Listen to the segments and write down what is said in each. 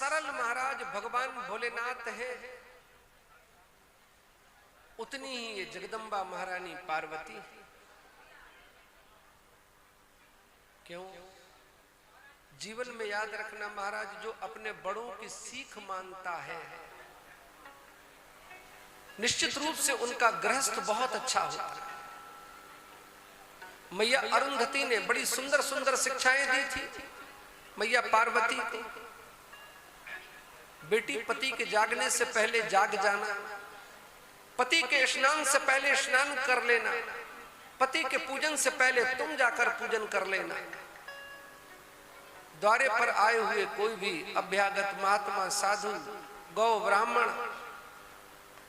सरल महाराज भगवान भोलेनाथ है, उतनी ही ये जगदम्बा महारानी पार्वती। क्यों? जीवन में याद रखना महाराज, जो अपने बड़ों की सीख मानता है निश्चित रूप से उनका गृहस्थ बहुत अच्छा होता है। मैया अरुंधति ने बड़ी सुंदर सुंदर शिक्षाएं दी थी मैया पार्वती को। बेटी, पति के जागने से पहले जाग जाना, पति के स्नान से पहले स्नान कर लेना, पति के पूजन से पहले तुम जाकर पूजन कर लेना, द्वारे पर आए हुए कोई भी अभ्यागत महात्मा साधु गौ ब्राह्मण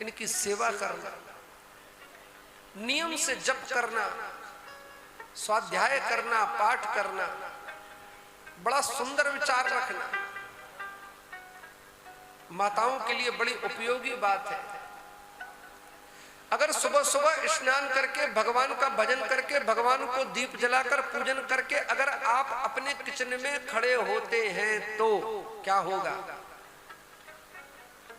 इनकी सेवा करना, नियम से जप करना, स्वाध्याय करना, पाठ करना, बड़ा सुंदर विचार रखना माताओं के लिए बड़ी उपयोगी बात है। अगर सुबह सुबह स्नान करके भगवान का भजन करके भगवान को दीप जलाकर पूजन करके अगर आप अपने किचन में खड़े होते हैं तो क्या होगा?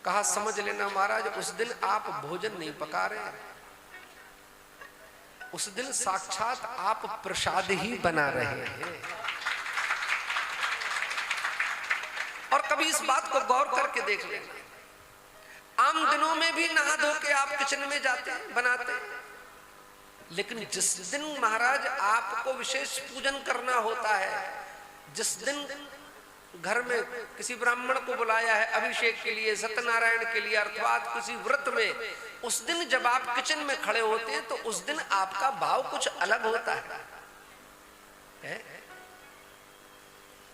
कहा समझ लेना महाराज, उस दिन आप भोजन नहीं पका रहे, उस दिन साक्षात आप प्रसाद ही बना रहे हैं। और कभी इस बात को गौर करके देख लेना, आम दिनों में भी नहा धो के आप किचन में जाते हैं, बनाते हैं, लेकिन जिस दिन महाराज आपको विशेष पूजन करना होता है, जिस दिन घर में किसी ब्राह्मण को बुलाया है अभिषेक के लिए, सत्यनारायण के लिए, अर्थात किसी व्रत में, उस दिन जब आप किचन में खड़े होते हैं तो उस दिन आपका भाव कुछ अलग होता है।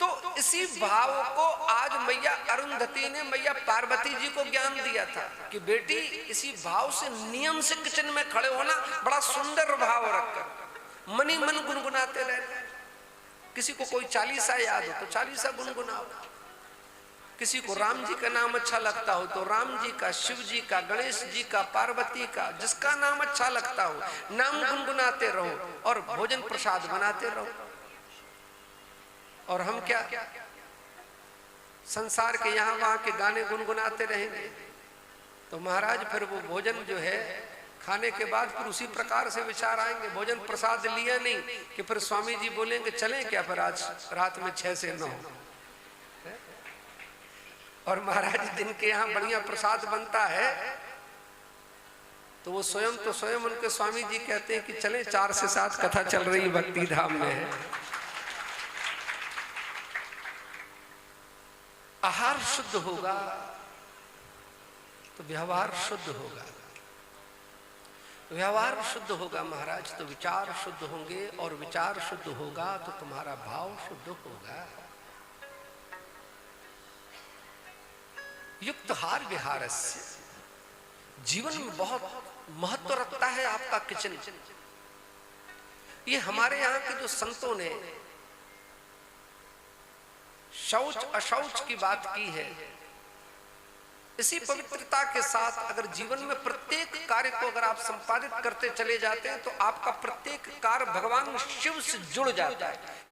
तो इसी भाव को आज मैया अरुंधति ने मैया पार्वती जी को ज्ञान दिया था कि बेटी, इसी भाव से नियम से किचन में खड़े होना, बड़ा सुंदर भाव रखकर मनी मन गुनगुनाते रहना। किसी को कोई चालीसा याद हो तो चालीसा गुनगुनाओ, किसी को राम जी का नाम अच्छा लगता हो तो राम जी का, शिव जी का, गणेश जी का, पार्वती का, जिसका नाम अच्छा लगता हो नाम गुनगुनाते रहो और भोजन प्रसाद बनाते रहो। और हम क्या संसार के यहाँ वहां के गाने गुनगुनाते रहेंगे तो महाराज फिर वो भोजन जो है खाने के बाद फिर उसी प्रकार से विचार आएंगे। भोजन प्रसाद लिया नहीं कि फिर स्वामी जी बोलेंगे चलें क्या फिर आज रात में 6 से 9। और महाराज दिन के यहाँ बढ़िया प्रसाद बनता है तो वो स्वयं उनके स्वामी जी कहते हैं कि चलें 4 से 7 कथा चल रही भक्ति धाम में है। आहार शुद्ध होगा तो व्यवहार शुद्ध होगा, व्यवहार शुद्ध होगा महाराज तो विचार शुद्ध होंगे, और विचार शुद्ध होगा तो तुम्हारा भाव शुद्ध होगा। युक्तहार विहारस्य, जीवन में बहुत महत्व रखता है आपका किचन। ये हमारे यहाँ के जो संतों ने शौच अशौच की बात की है, इसी पवित्रता के साथ अगर जीवन में प्रत्येक कार्य को अगर आप संपादित करते चले जाते हैं तो आपका प्रत्येक कार्य भगवान शिव से जुड़ जाता है।